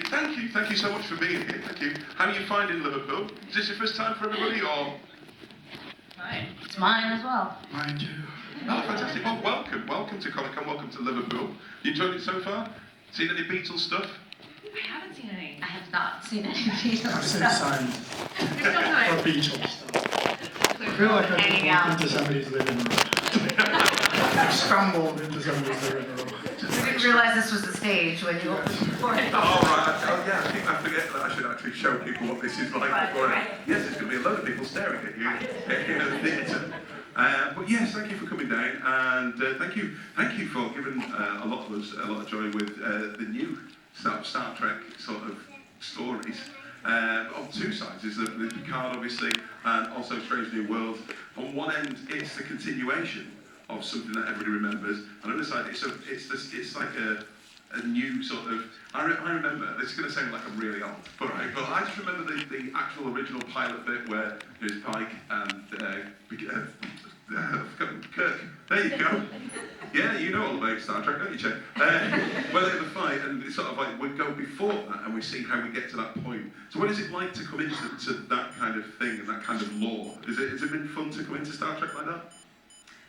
Thank you so much for being here. Thank you. How are you finding Liverpool? Is this your first time for everybody, or? Mine. It's mine as well. Mine too. Oh, fantastic. Well, welcome to Comic-Con, welcome to Liverpool. You enjoyed it so far? Seen any Beatles stuff? I haven't seen any. I have not seen any Beatles I've seen signs There's no time. for Beatles stuff. I feel like I just walked into somebody's living room. I stumbled into somebody's living room. We didn't realize this was the stage when you opened the door. Oh, right. Oh, yeah, I forget that I should actually show people what this is like before. Yes, there's going to be a load of people staring at you in a theatre. But yes, thank you for coming down, and thank you for giving a lot of us a lot of joy with the new Star Trek sort of stories. On two sides, is the Picard obviously, and also Strange New Worlds. On one end, it's the continuation of something that everybody remembers, and on the other side, it's like a new sort of. I remember, this is going to sound like I'm really old, but I just remember the actual original pilot bit where there's Pike and Kirk. There you go. Yeah, you know all about Star Trek, don't you, Chet? Well, they have a fight, and it's sort of like we go before that, and we see how we get to that point. So, what is it like to come into that kind of thing and that kind of lore? Has it been fun to come into Star Trek like that?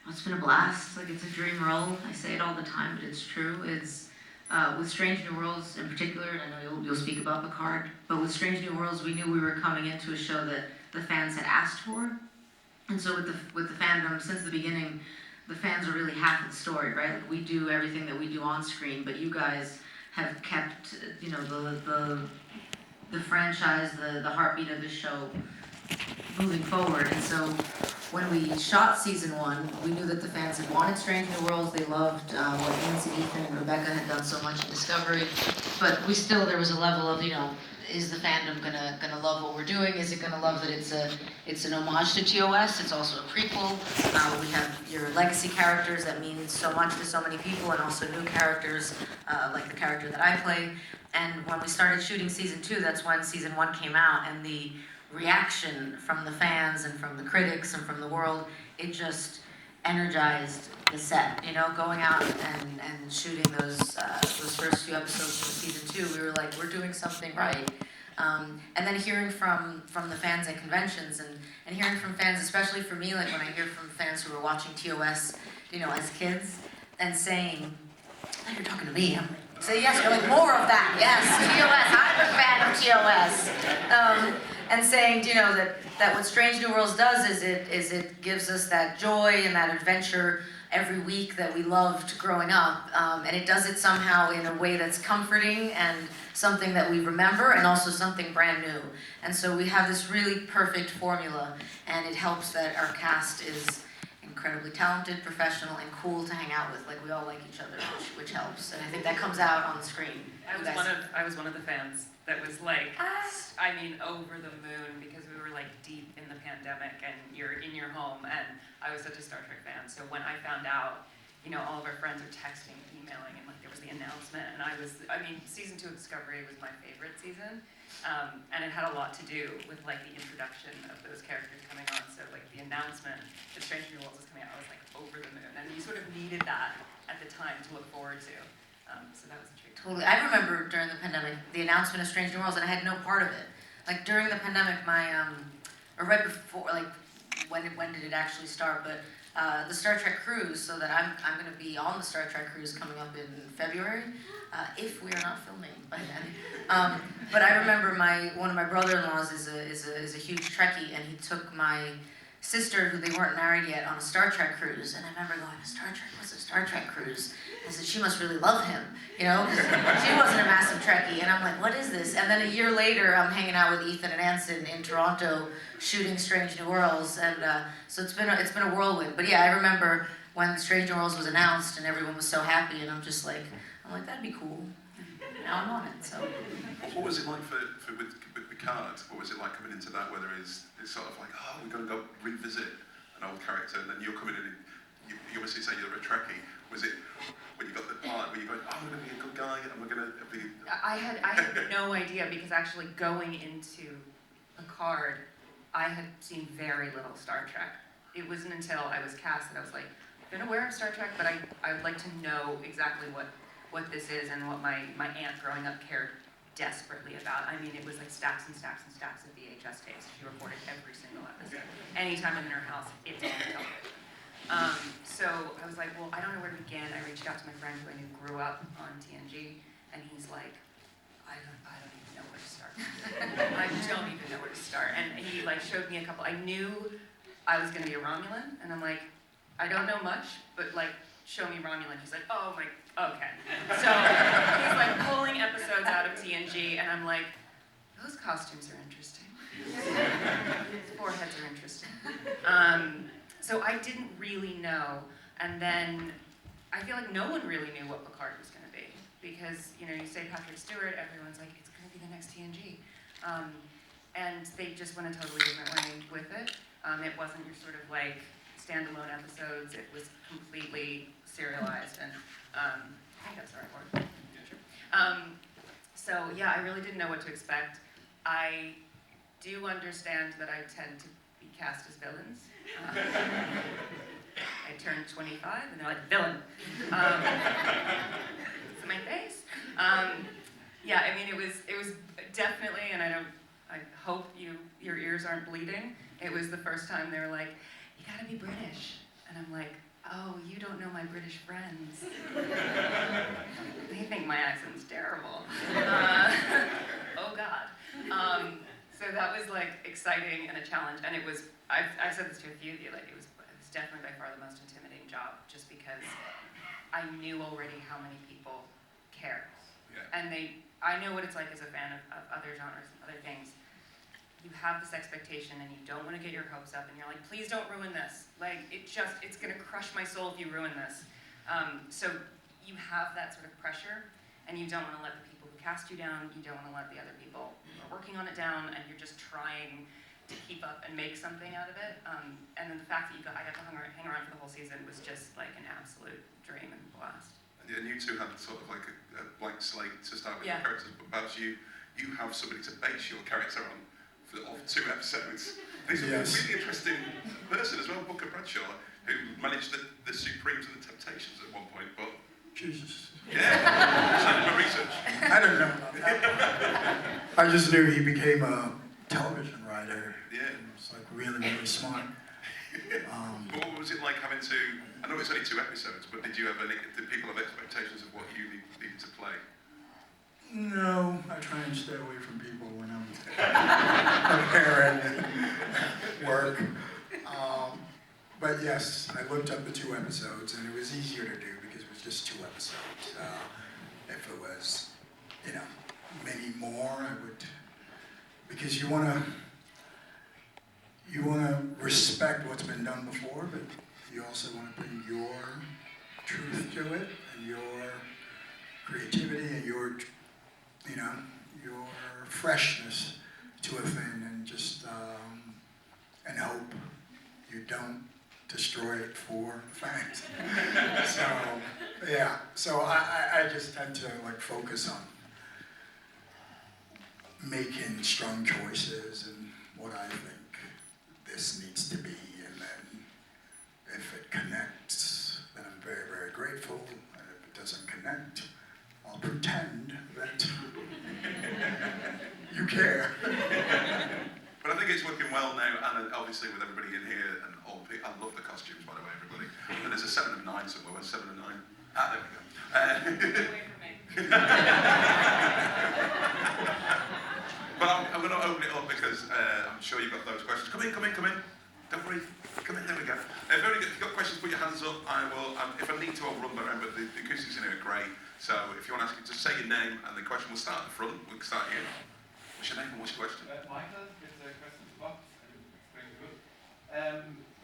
It's been a blast. Like, it's a dream role. I say it all the time, but it's true. It's with Strange New Worlds in particular, and I know you'll speak about Picard, but with Strange New Worlds, we knew we were coming into a show that the fans had asked for. And so with the fandom, since the beginning, the fans are really half of the story, right? Like, we do everything that we do on screen, but you guys have kept, you know, the franchise, the heartbeat of the show moving forward. And so when we shot season 1, we knew that the fans had wanted Strange New Worlds. They loved what Nancy, Ethan, and Rebecca had done so much in Discovery. But there was a level of, you know, is the fandom gonna love what we're doing? Is it gonna love that it's an homage to TOS? It's also a prequel. We have your legacy characters that mean so much to so many people, and also new characters like the character that I play. And when we started shooting season 2, that's when season 1 came out, and the reaction from the fans and from the critics and from the world, it just energized the set. You know, going out and shooting those first few episodes of season 2, we were like, we're doing something right. And then hearing from the fans at conventions and hearing from fans, especially for me, like when I hear from fans who were watching TOS, you know, as kids, and saying, oh, you're talking to me. I'm like, say yes, you're like, more of that. Yes, TOS. I'm a fan of TOS. And saying, you know, that what Strange New Worlds does is it gives us that joy and that adventure every week that we loved growing up, and it does it somehow in a way that's comforting and something that we remember, and also something brand new. And so we have this really perfect formula, and it helps that our cast is incredibly talented, professional, and cool to hang out with. Like, we all like each other, which helps, and I think that comes out on the screen. I was one of the fans that was like, over the moon, because we were like deep in the pandemic, and you're in your home, and I was such a Star Trek fan. So when I found out, you know, all of our friends are texting, emailing, and like there was the announcement, and season 2 of Discovery was my favorite season, and it had a lot to do with like the introduction of those characters coming on. So like the announcement that Strange New Worlds was coming out, I was like over the moon, and you sort of needed that at the time to look forward to. So that was a treat. Totally. I remember during the pandemic, the announcement of Strange New Worlds, and I had no part of it. Like during the pandemic, or right before, like when did it actually start? But the Star Trek cruise, so that I'm going to be on the Star Trek cruise coming up in February, if we are not filming by then. But I remember one of my brother-in-laws is a huge Trekkie, and he took my sister, who they weren't married yet, on a Star Trek cruise. And I remember going, what's a Star Trek cruise? I said, she must really love him, you know? She wasn't a massive Trekkie. And I'm like, what is this? And then a year later, I'm hanging out with Ethan and Anson in Toronto shooting Strange New Worlds. And so it's been a whirlwind. But yeah, I remember when Strange New Worlds was announced and everyone was so happy. And I'm like, that'd be cool. And now I'm on it, so. What was it like with Picard? What was it like coming into that, whether it's sort of like, oh, we're going to go revisit an old character, and then you're coming in and you obviously say you're a Trekkie. Was it when you got the part where you go, oh, I'm going to be a good guy, and we're going to be... I had no idea, because actually going into Picard, I had seen very little Star Trek. It wasn't until I was cast that I was like, I've been aware of Star Trek, but I would like to know exactly what this is and what my aunt growing up cared desperately about. I mean, it was like stacks and stacks and stacks of VHS tapes. She recorded every single episode. Anytime I'm in her house, it's on the television. So I was like, well, I don't know where to begin. I reached out to my friend who I knew grew up on TNG, and he's like, I don't even know where to start. I don't even know where to start. And he like showed me a couple. I knew I was going to be a Romulan, and I'm like, I don't know much, but like, show me Romulan. He's like, oh my, okay. So he's like pulling episodes out of TNG, and I'm like, those costumes are interesting. Foreheads are interesting. So I didn't really know, and then I feel like no one really knew what Picard was going to be, because you know, you say Patrick Stewart, everyone's like, it's going to be the next TNG, and they just went a totally different way with it. It wasn't your sort of like standalone episodes. It was completely serialized, and I think that's the right word. So yeah, I really didn't know what to expect. I do understand that I tend to be cast as villains. I turned 25, and they're like, villain. It's my face. Yeah, I mean, it was definitely, and I hope your ears aren't bleeding. It was the first time they were like, you gotta be British. And I'm like, oh, you don't know my British friends. They think my accent's terrible. Oh God. So that was like exciting and a challenge, and it was, I've said this to a few of you, like it was definitely by far the most intimidating job, just because I knew already how many people care. Yeah. And I know what it's like as a fan of other genres and other things. You have this expectation and you don't want to get your hopes up, and you're like, please don't ruin this. Like, it's gonna crush my soul if you ruin this. So you have that sort of pressure, and you don't want to let the people who cast you down, you don't want to let the other people who are working on it down, and you're just trying to keep up and make something out of it. And then the fact that I got to hang around for the whole season was just like an absolute dream and blast. And you two had sort of like a blank slate to start with Yeah. your characters, but perhaps you have somebody to base your character on of 2 episodes. He's a really interesting person as well, Booker Bradshaw, who managed the Supremes and the Temptations at one point, but... Jesus. Yeah, I did my research. I don't know about that. I just knew he became a television writer. Yeah. It's like really, really smart. But what was it like having to... I know it's only 2 episodes, but did people have expectations of what you needed to play? No, I try and stay away from people when I'm preparing work. But yes, I looked up the 2 episodes, and it was easier to do because it was just 2 episodes. If it was, many more, I would, because you wanna respect what's been done before, but you also wanna bring your truth to it, and your creativity, and your freshness to a thing, and just and hope you don't destroy it for fans. So yeah, so I just tend to like focus on making strong choices and what I think this needs to be, and then if it connects, then I'm very, very grateful, and if it doesn't connect, I'll pretend that you care. But I think it's working well now, and obviously with everybody in here, and all I love the costumes, by the way, everybody. And there's a 7 of 9 somewhere. Where's 7 of 9? Ah, there we go. Get away from me. But I'm going to open it up because I'm sure you've got those questions. Come in. Don't worry. Come in, there we go. Very good. If you've got questions, put your hands up. I will, if I need to, I'll run around, but the acoustics in here are great. So if you want to ask, just say your name and the question. We'll start at the front. We'll start here. What's your name and what's your question? Michael, with the question to Bob, I will explain to you.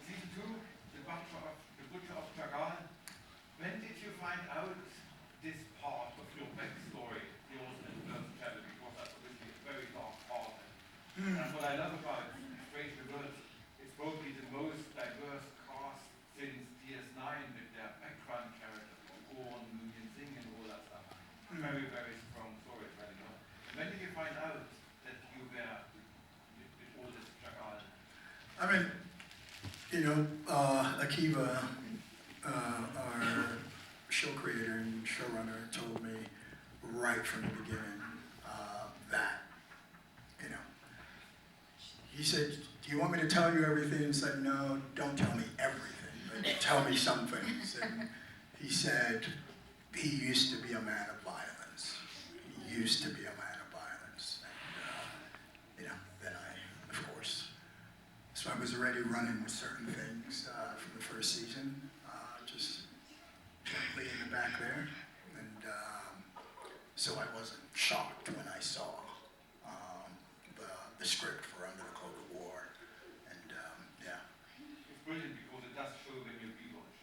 Season 2, the Butcher of Chagall. When did you find out this part of your backstory, yours and the First Channel? Because that's obviously a very dark part. And what I love about Strange New Worlds, it's probably the most diverse cast since DS9 with their background characters, Gorn, Moon Singh, and all that stuff. Very, very strong storytelling. When did you find out that you were with all this Chagall? I mean, Akiva, our show creator and showrunner, told me right from the beginning, he said, do you want me to tell you everything? And said, no, don't tell me everything, but tell me some things. And he said, he used to be a man of violence. He used to be a man of violence. And, then I, of course, so I was already running with certain things from the first season, just gently in the back there. And so I wasn't shocked when I saw the script for Under the Cloak of War. And yeah. It's brilliant because it does show when you relaunch.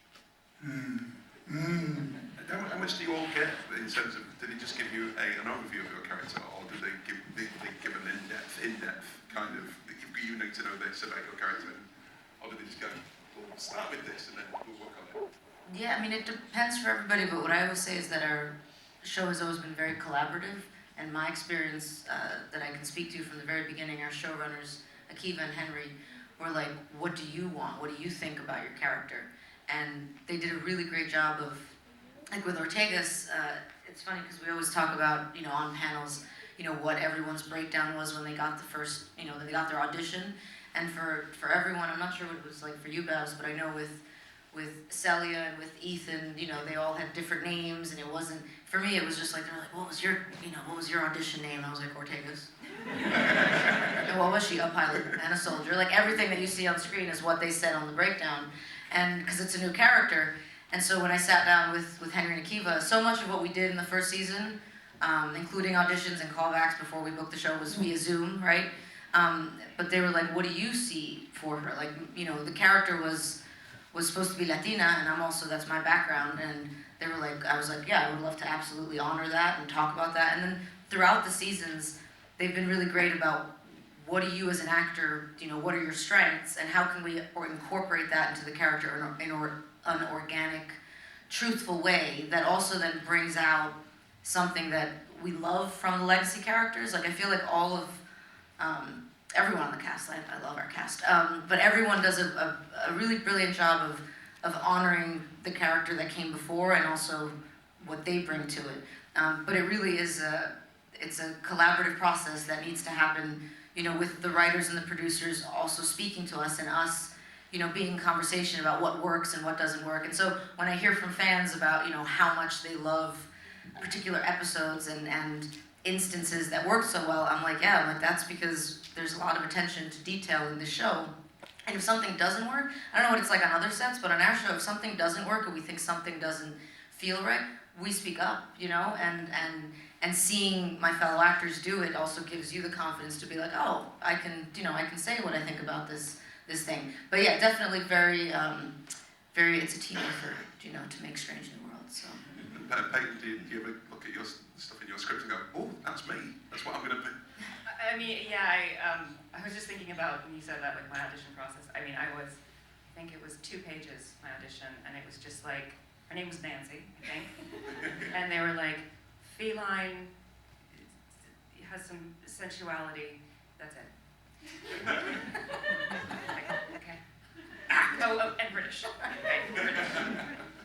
How much do you all get in terms of, did he just give you an overview of your character, or did they give an in-depth kind of, you need to know this about your character, or did they just go, we'll start with this and then we'll work on it? Yeah, I mean, it depends for everybody, but what I always say is that our show has always been very collaborative, and my experience that I can speak to from the very beginning, our showrunners, Akiva and Henry, were like, what do you want? What do you think about your character? And they did a really great job of, like with Ortega's, it's funny because we always talk about, on panels, what everyone's breakdown was when they got the first, when they got their audition. And for everyone, I'm not sure what it was like for you guys, but I know with Celia and with Ethan, they all had different names, and it wasn't, for me, it was just like, they're like, what was your audition name? And I was like, Ortega's. And what was she? A pilot and a soldier. Like everything that you see on screen is what they said on the breakdown. And because it's a new character. And so when I sat down with Henry and Akiva, so much of what we did in the first season, including auditions and callbacks before we booked the show, was via Zoom, right? But they were like, what do you see for her? Like, the character was supposed to be Latina, and that's my background. And they were like, I was like, yeah, I would love to absolutely honor that and talk about that. And then throughout the seasons, they've been really great about what do you as an actor, what are your strengths, and how can we incorporate that into the character in an organic, truthful way that also then brings out something that we love from the legacy characters. Like I feel like all of everyone on the cast, I love our cast, but everyone does a really brilliant job of honoring the character that came before and also what they bring to it. But it really is it's a collaborative process that needs to happen, with the writers and the producers also speaking to us and us, being in conversation about what works and what doesn't work. And so when I hear from fans about, how much they love particular episodes and instances that work so well, I'm like, that's because there's a lot of attention to detail in the show. And if something doesn't work, I don't know what it's like on other sets, but on our show, if something doesn't work or we think something doesn't feel right, we speak up, and seeing my fellow actors do it also gives you the confidence to be like, oh, I can say what I think about this thing. But yeah, definitely very, it's a team effort, to make Strange New Worlds. So. Peyton, do you ever look at your stuff in your script and go, oh, that's me, that's what I'm going to be? I mean, yeah, I was just thinking about when you said that, like my audition process. I mean, I think it was 2 pages, my audition, and it was just like, her name was Nancy, I think, and they were like, feline, has some sensuality, that's it. Like, okay. Oh, and British. Okay, British.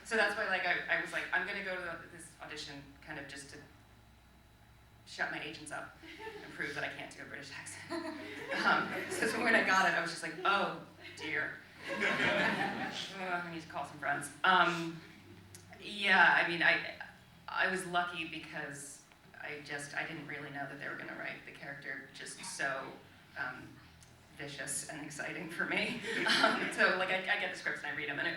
So that's why, like, I was like, I'm gonna go to this audition kind of just to shut my agents up and prove that I can't do a British accent. So when I got it, I was just like, oh dear. I need to call some friends. Yeah, I mean, I was lucky because I didn't really know that they were gonna write the character just so vicious and exciting for me. So like I get the scripts and I read them, and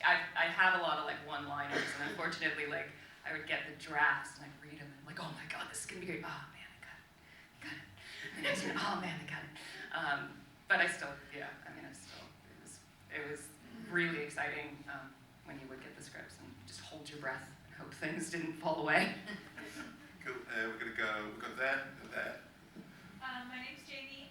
I have a lot of like one-liners, and unfortunately like I would get the drafts and I'd read them and I'm like, oh my god, this is gonna be great. Oh man, I got it. And next one, oh man, I got it. But I still, yeah, I mean, it was really exciting when you would get the scripts and just hold your breath and hope things didn't fall away. Cool. We've got there. My name's Jamie.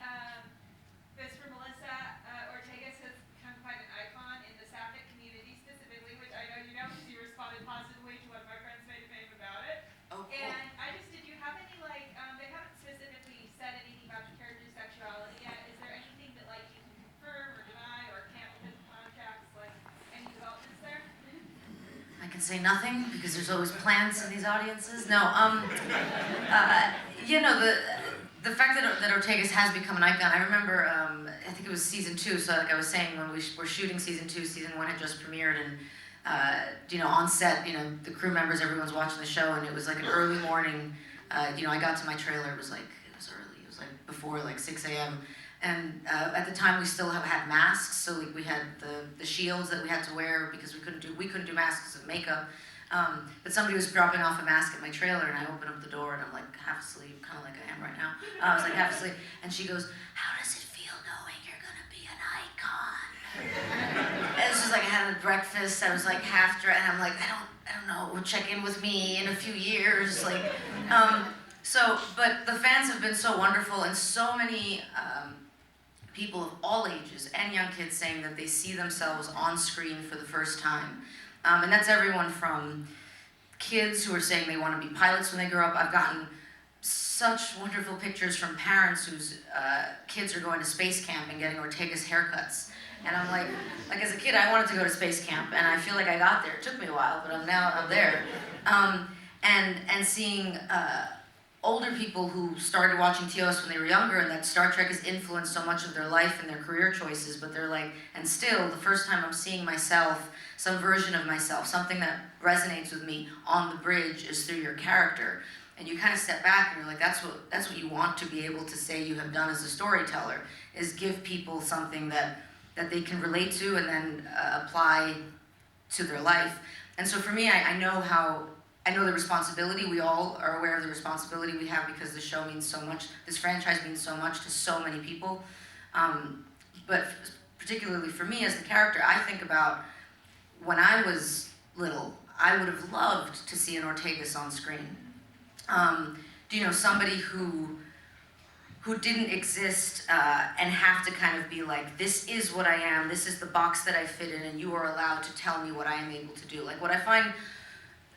This for Melissa. Ortega's has become quite an icon in the Sapphic community specifically, which I know you know because you responded positively to one of my friends made a meme about it. Oh, cool. And did you have any like, they haven't specifically said anything about your character's sexuality yet. Is there anything that like you can confirm or deny or can't within contracts, like any developments there? I can say nothing because there's always plans in these audiences. No, the the fact that Ortega's has become an icon, I remember, I think it was season 2, so like I was saying, when we were shooting season 2, season 1 had just premiered, and, on set, the crew members, everyone's watching the show, and it was like an early morning, I got to my trailer, it was early, it was like before like 6 a.m., and at the time we still had masks, so we had the shields that we had to wear because we couldn't do masks of makeup. But somebody was dropping off a mask at my trailer, and I opened up the door, and I'm like half asleep, kind of like I am right now. I was like half asleep, and she goes, "How does it feel knowing you're gonna be an icon?" And it's just like I had a breakfast. I was like half dressed, and I'm like, I don't know. Check in with me in a few years, like. But the fans have been so wonderful, and so many people of all ages and young kids saying that they see themselves on screen for the first time. And that's everyone from kids who are saying they want to be pilots when they grow up. I've gotten such wonderful pictures from parents whose kids are going to space camp and getting Ortega's haircuts. And I'm like as a kid, I wanted to go to space camp, and I feel like I got there. It took me a while, but I'm there. And seeing older people who started watching TOS when they were younger, and that Star Trek has influenced so much of their life and their career choices, but they're like, and still, the first time I'm seeing myself, some version of myself, something that resonates with me on the bridge is through your character. And you kind of step back and you're like, that's what you want to be able to say you have done as a storyteller, is give people something that they can relate to and then apply to their life. And so for me, I know the responsibility. We all are aware of the responsibility we have because the show means so much. This franchise means so much to so many people. But particularly for me as the character, I think about when I was little, I would have loved to see an Ortegas on screen. Somebody who didn't exist and have to kind of be like, this is what I am, this is the box that I fit in, and you are allowed to tell me what I am able to do. Like, what I find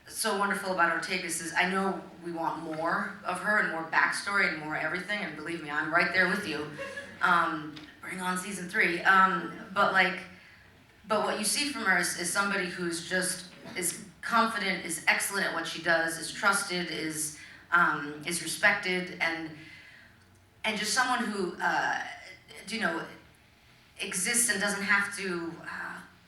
so wonderful about Ortegas is I know we want more of her and more backstory and more everything, and believe me, I'm right there with you. Bring on season 3. But what you see from her is somebody who's is confident, is excellent at what she does, is trusted, is respected, and just someone who exists and doesn't have to.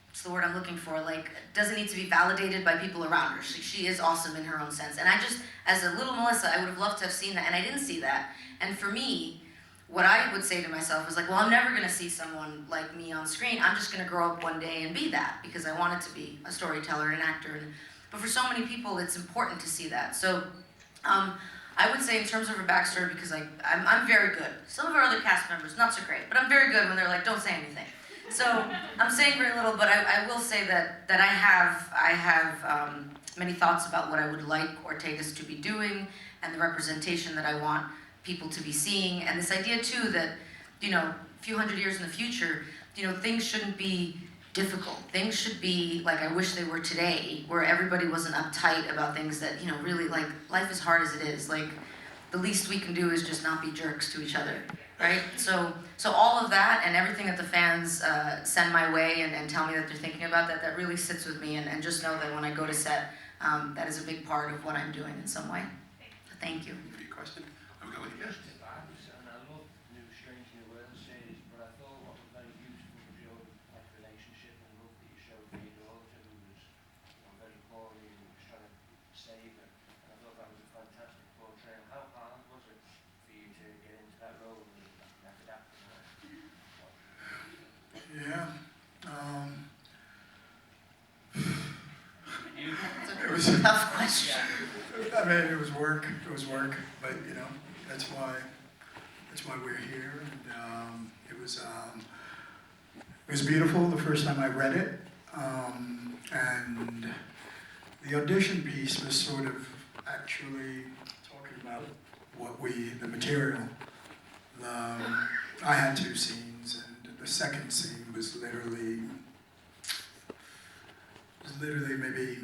What's the word I'm looking for? Like, doesn't need to be validated by people around her. She is awesome in her own sense. And I just, as a little Melissa, I would have loved to have seen that, and I didn't see that. And for me, what I would say to myself is like, well, I'm never going to see someone like me on screen. I'm just going to grow up one day and be that, because I wanted to be a storyteller and an actor. But for so many people, it's important to see that. So I would say in terms of her backstory, because I'm very good. Some of our other cast members, not so great, but I'm very good when they're like, don't say anything. So I'm saying very little, but I will say that I have many thoughts about what I would like Ortegas to be doing and the representation that I want people to be seeing. And this idea too that, a few hundred years in the future, things shouldn't be difficult. Things should be like I wish they were today, where everybody wasn't uptight about things that, really, like, life is hard as it is. Like, the least we can do is just not be jerks to each other, right? So all of that and everything that the fans send my way and tell me that they're thinking about, that really sits with me, and just know that when I go to set, that is a big part of what I'm doing in some way. So thank you. For your question, I'll go with you. And I love the new Strange New World series, but I thought what was very beautiful was your relationship and love that you showed for your daughter, who was very poorly and was trying to save her. And I thought that was a fantastic portrayal. How hard was it for you to get into that role and adapt to that? Yeah. It was a tough question. I mean, it was work. But that's why we're here. And it was beautiful the first time I read it. And the audition piece was sort of actually talking about the material. I had 2 scenes, and the second scene was literally maybe,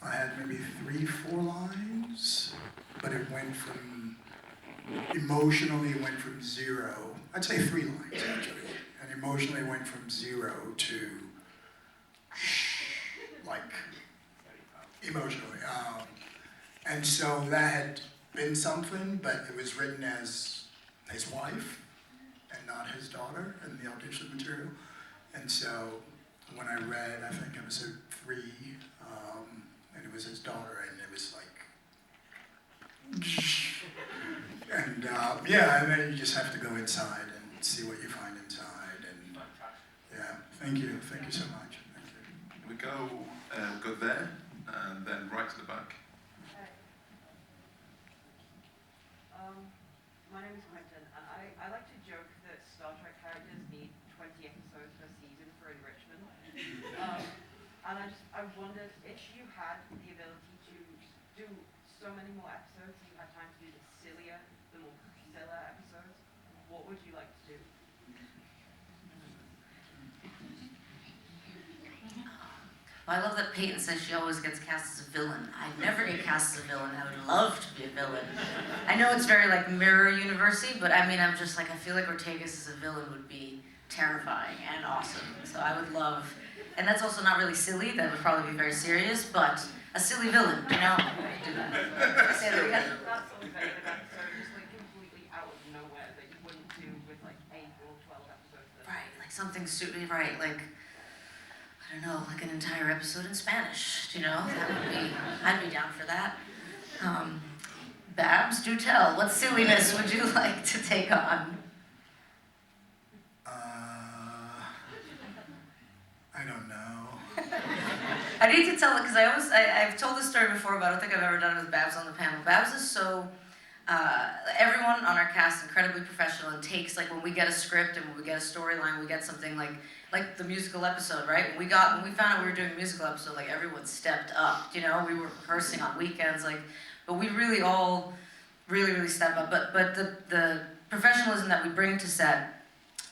I had maybe 3-4 lines, but it went from, emotionally it went from 0, I'd say 3 lines actually, and emotionally went from 0 to, like, emotionally. And so that had been something, but it was written as his wife and not his daughter in the audition material. And so when I read, I think episode 3, and it was his daughter, and it was like, and yeah, and then you just have to go inside and see what you find inside. And yeah, thank you so much. Thank you. We go there, and then right to the back. My name is Quentin, and I like to joke that Star Trek characters need 20 episodes per season for enrichment. And I wondered if you had the ability to do so many more episodes, you had time to do the more filler episodes, what would you like to do? Well, I love that Peyton says she always gets cast as a villain. I never get cast as a villain. I would love to be a villain. I know it's very like mirror university, but I mean, I'm just like, I feel like Ortegas as a villain would be terrifying and awesome. So I would love, and that's also not really silly. That would probably be very serious, but a silly villain, you know? I could do that. Say that again. That sort of vague episode, just like completely out of nowhere that you wouldn't do with like 8 or 12 episodes. Right, like something stupid, right, like, I don't know, like an entire episode in Spanish, you know? That would be, I'd be down for that. Babs, do tell, what silliness would you like to take on? I don't know. I need to tell it because I've told this story before, but I don't think I've ever done it with Babs on the panel. Babs is so, everyone on our cast is incredibly professional and takes, like when we get a script and when we get a storyline, we get something like the musical episode, right? When we found out we were doing a musical episode, like everyone stepped up, you know? We were rehearsing on weekends, like, but we really all really stepped up. But the professionalism that we bring to set,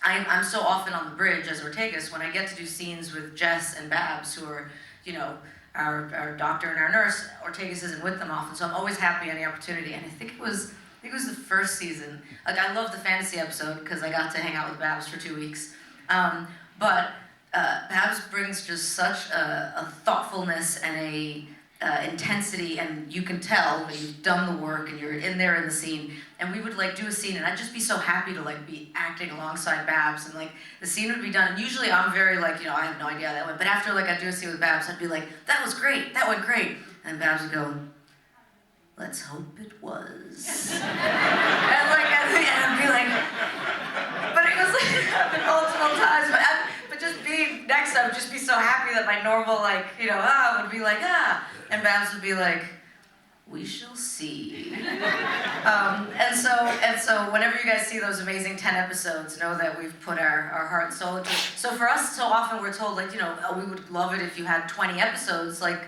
I'm so often on the bridge as Ortegas when I get to do scenes with Jess and Babs, who are, you know, our doctor and our nurse. Ortegas isn't with them often, so I'm always happy any opportunity. And I think it was the first season. Like, I love the fantasy episode because I got to hang out with Babs for 2 weeks. But Babs brings just such a thoughtfulness and a intensity, and you can tell that you've done the work and you're in there in the scene. And we would like do a scene, and I'd just be so happy to like be acting alongside Babs, and like the scene would be done. And usually I'm very like, you know, I have no idea how that went. But after like I do a scene with Babs, I'd be like, that was great, that went great. And Babs would go, let's hope it was. And like at the end, I'd be like, but it was like happened multiple times. But just being next, I would just be so happy that my normal like, you know, would be like, and Babs would be like, we shall see. And so whenever you guys see those amazing 10 episodes, know that we've put our heart and soul into it. So for us, so often we're told, like, you know, we would love it if you had 20 episodes, like,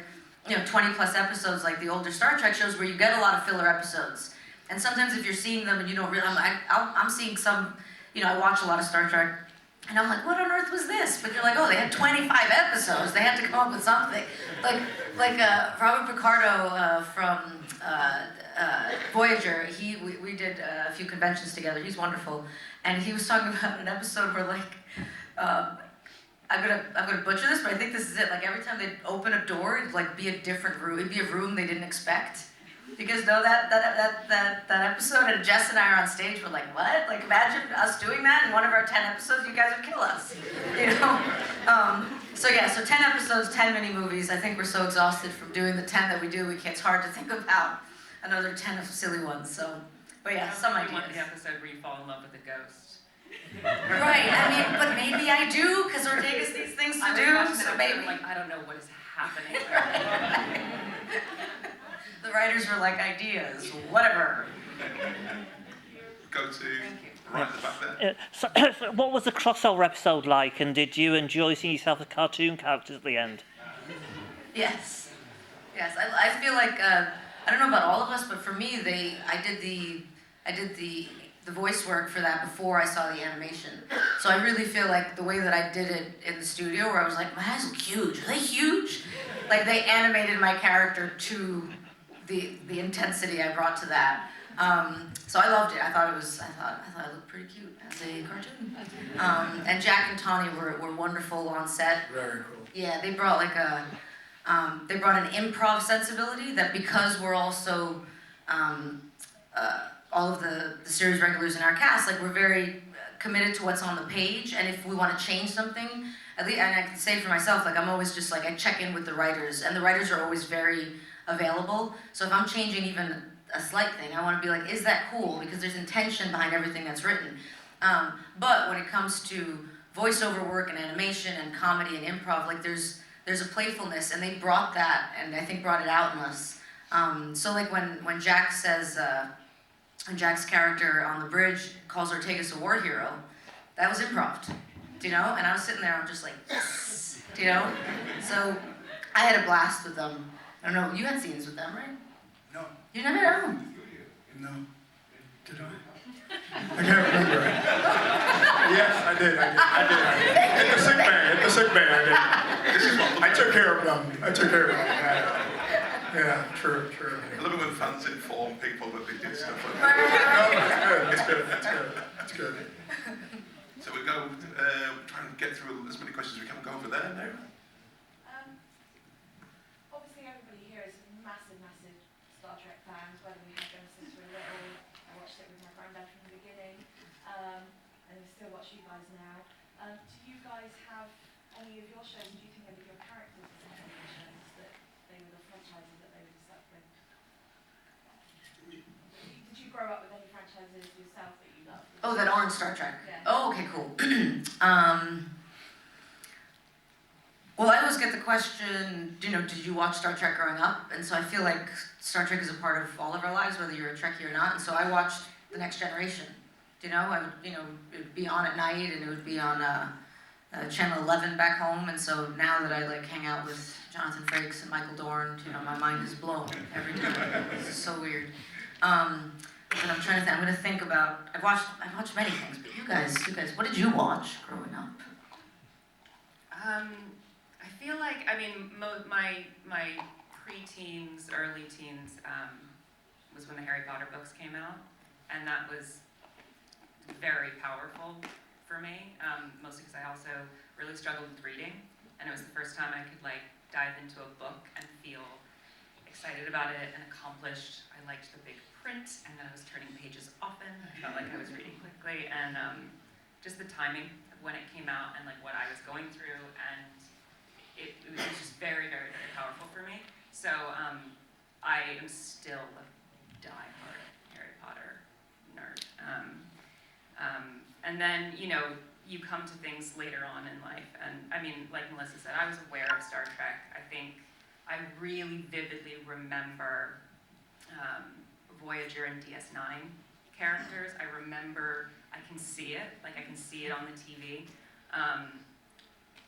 you know, 20 plus episodes like the older Star Trek shows where you get a lot of filler episodes. And sometimes if you're seeing them and you don't realize, I'm seeing some, you know, I watch a lot of Star Trek, and I'm like, what on earth was this? But you're like, oh, they had 25 episodes. They had to come up with something. Like Robert Picardo from Voyager, we did a few conventions together. He's wonderful. And he was talking about an episode where, like, I'm gonna butcher this, but I think this is it. Like, every time they'd open a door, it'd like be a different room. It'd be a room they didn't expect. Because no, that episode, and Jess and I are on stage, we're like, what? Like, imagine us doing that in one of our 10 episodes, you guys would kill us, you know? So 10 episodes, 10 mini movies. I think we're so exhausted from doing the 10 that we do, it's hard to think about another 10 of silly ones, so. But yeah, some ideas. You want the episode where you fall in love with a ghost. Right, I mean, but maybe I do, because Ortegas needs things to do, so maybe. Like, I don't know what is happening. The writers were like, ideas, whatever. Go to right at the back there. So, what was the crossover episode like, and did you enjoy seeing yourself as cartoon characters at the end? Yes. I feel like I don't know about all of us, but for me, I did the voice work for that before I saw the animation. So I really feel like the way that I did it in the studio, where I was like, my eyes look huge. Are they huge? Like, they animated my character to the intensity I brought to that. So I loved it. I thought it looked pretty cute as a cartoon. And Jack and Tawny were wonderful on set. Very cool. Yeah, they brought like an improv sensibility that, because we're all so all of the series regulars in our cast, like we're very committed to what's on the page, and if we want to change something, at least, and I can say for myself, like I'm always just like, I check in with the writers, and the writers are always very available. So if I'm changing even a slight thing, I want to be like, is that cool? Because there's intention behind everything that's written. But when it comes to voiceover work and animation and comedy and improv, like there's a playfulness, and they brought that, and I think brought it out in us. So like when Jack says, when Jack's character on the bridge calls Ortegas a war hero, that was improv, you know? And I was sitting there, I'm just like, yes, you know? So I had a blast with them. I don't know, you had scenes with them, right? No, You never know. no. Did I? I can't remember. Yes, I did. In the sick bay, I did. This is what I took care of them. Yeah, true. I love it when fans inform people that they did stuff like No, that. it's good. So we go, try and get through as many questions as we can. Go over there now. Obviously everybody here is massive Star Trek fans, whether we have them since we were little. I watched it with my granddad from the beginning, and we still watch you guys now. Do you guys have any of your shows, do you think any of your characters in any of your shows that they were the franchises that they were stuck with? Did you grow up with any franchises yourself that you loved? Oh, that aren't Star Trek. Yeah. Oh, okay, cool. Well, I always get the question, you know, did you watch Star Trek growing up? And so I feel like Star Trek is a part of all of our lives, whether you're a Trekkie or not. And so I watched The Next Generation. You know, I would, you know, it would be on at night, and it would be on Channel 11 back home. And so now that I like hang out with Jonathan Frakes and Michael Dorn, you know, my mind is blown every time. It's so weird. But I'm trying to think. I'm going to think about. I've watched many things, but you guys, what did you watch growing up? I feel like, I mean, my pre-teens, early teens was when the Harry Potter books came out, and that was very powerful for me, mostly because I also really struggled with reading, and it was the first time I could like dive into a book and feel excited about it and accomplished. I liked the big print, and then I was turning pages often. I felt like I was reading quickly, and just the timing of when it came out and like what I was going through, and it was just very powerful for me. So I am still a die-hard Harry Potter nerd. And then, you know, you come to things later on in life, and I mean, like Melissa said, I was aware of Star Trek. I think I really vividly remember Voyager and DS9 characters. I remember, I can see it on the TV.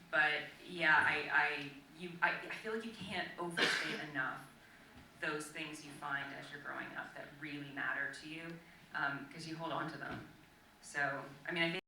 But yeah, I feel like you can't overstate enough those things you find as you're growing up that really matter to you, because you hold on to them. So, I mean, I think